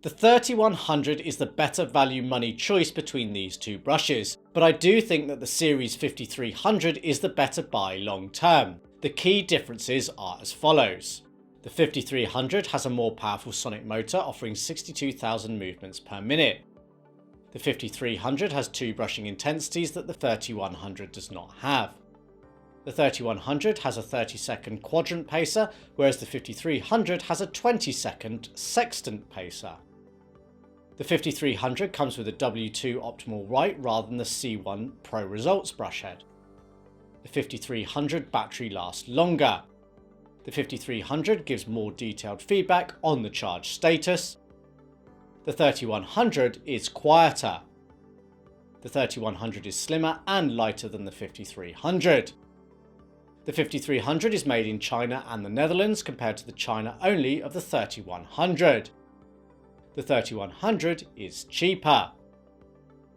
The 3100 is the better value money choice between these two brushes, but I do think that the series 5300 is the better buy long term. The key differences are as follows. The 5300 has a more powerful sonic motor offering 62,000 movements per minute. The 5300 has two brushing intensities that the 3100 does not have. The 3100 has a 30-second quadrant pacer, whereas the 5300 has a 20-second sextant pacer. The 5300 comes with a W2 optimal write rather than the C1 Pro Results brush head. The 5300 battery lasts longer. The 5300 gives more detailed feedback on the charge status. The 3100 is quieter. The 3100 is slimmer and lighter than the 5300. The 5300 is made in China and the Netherlands compared to the China only of the 3100. The 3100 is cheaper.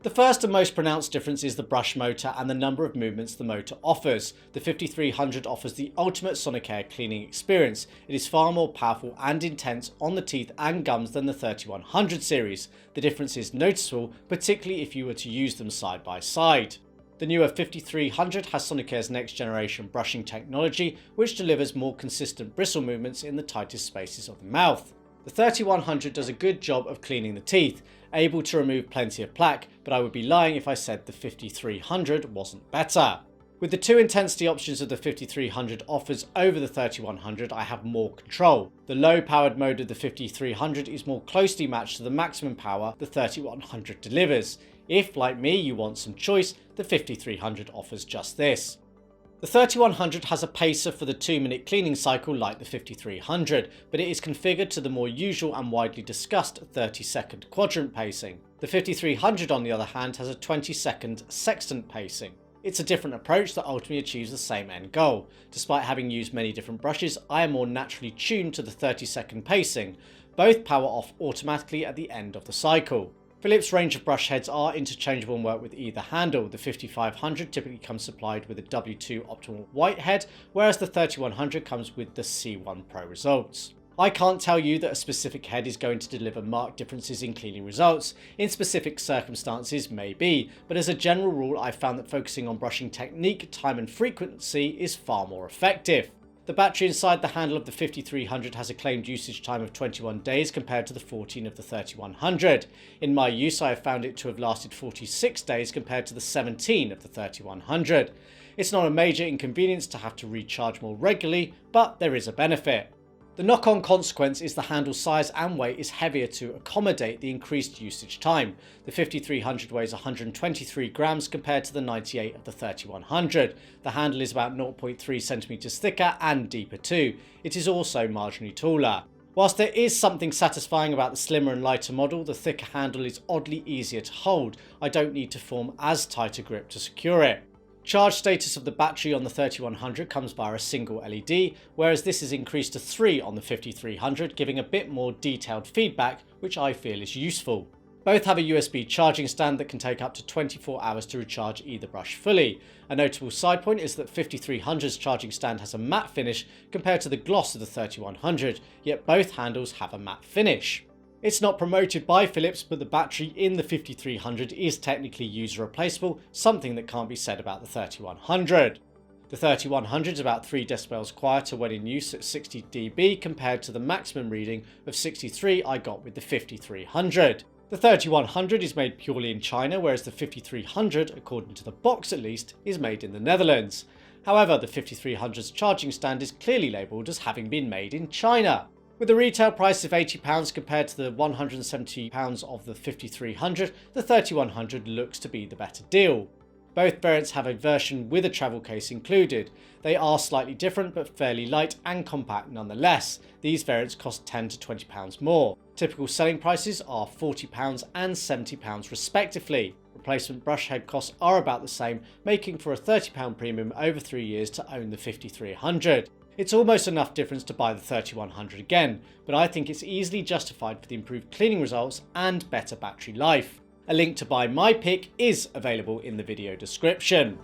The first and most pronounced difference is the brush motor and the number of movements the motor offers. The 5300 offers the ultimate Sonicare cleaning experience. It is far more powerful and intense on the teeth and gums than the 3100 series. The difference is noticeable, particularly if you were to use them side by side. The newer 5300 has Sonicare's next generation brushing technology, which delivers more consistent bristle movements in the tightest spaces of the mouth. The 3100 does a good job of cleaning the teeth, able to remove plenty of plaque, but I would be lying if I said the 5300 wasn't better. With the two intensity options of the 5300 offers over the 3100, I have more control. The low powered mode of the 5300 is more closely matched to the maximum power the 3100 delivers. If, like me, you want some choice, the 5300 offers just this. The 3100 has a pacer for the 2-minute cleaning cycle like the 5300, but it is configured to the more usual and widely discussed 30-second quadrant pacing. The 5300 on the other hand has a 20-second sextant pacing. It's a different approach that ultimately achieves the same end goal. Despite having used many different brushes, I am more naturally tuned to the 30-second pacing. Both power off automatically at the end of the cycle. Philips' range of brush heads are interchangeable and work with either handle. The 5500 typically comes supplied with a W2 optimal white head, whereas the 3100 comes with the C1 Pro Results. I can't tell you that a specific head is going to deliver marked differences in cleaning results. In specific circumstances, maybe, but as a general rule, I've found that focusing on brushing technique, time and frequency is far more effective. The battery inside the handle of the 5300 has a claimed usage time of 21 days compared to the 14 of the 3100. In my use, I have found it to have lasted 46 days compared to the 17 of the 3100. It's not a major inconvenience to have to recharge more regularly, but there is a benefit. The knock-on consequence is the handle size and weight is heavier to accommodate the increased usage time. The 5300 weighs 123 grams compared to the 98 of the 3100. The handle is about 0.3 centimeters thicker and deeper too. It is also marginally taller. Whilst there is something satisfying about the slimmer and lighter model, the thicker handle is oddly easier to hold. I don't need to form as tight a grip to secure it. Charge status of the battery on the 3100 comes via a single LED, whereas this is increased to 3 on the 5300, giving a bit more detailed feedback, which I feel is useful. Both have a USB charging stand that can take up to 24 hours to recharge either brush fully. A notable side point is that 5300's charging stand has a matte finish compared to the gloss of the 3100, yet both handles have a matte finish. It's not promoted by Philips, but the battery in the 5300 is technically user replaceable, something that can't be said about the 3100. The 3100 is about 3 decibels quieter when in use at 60 dB compared to the maximum reading of 63 I got with the 5300. The 3100 is made purely in China, whereas the 5300, according to the box at least, is made in the Netherlands. However, the 5300's charging stand is clearly labelled as having been made in China. With a retail price of £80 compared to the £170 of the 5300, the 3100 looks to be the better deal. Both variants have a version with a travel case included. They are slightly different but fairly light and compact nonetheless. These variants cost £10 to £20 more. Typical selling prices are £40 and £70 respectively. Replacement brush head costs are about the same, making for a £30 premium over 3 years to own the 5300. It's almost enough difference to buy the 3100 again, but I think it's easily justified for the improved cleaning results and better battery life. A link to buy my pick is available in the video description.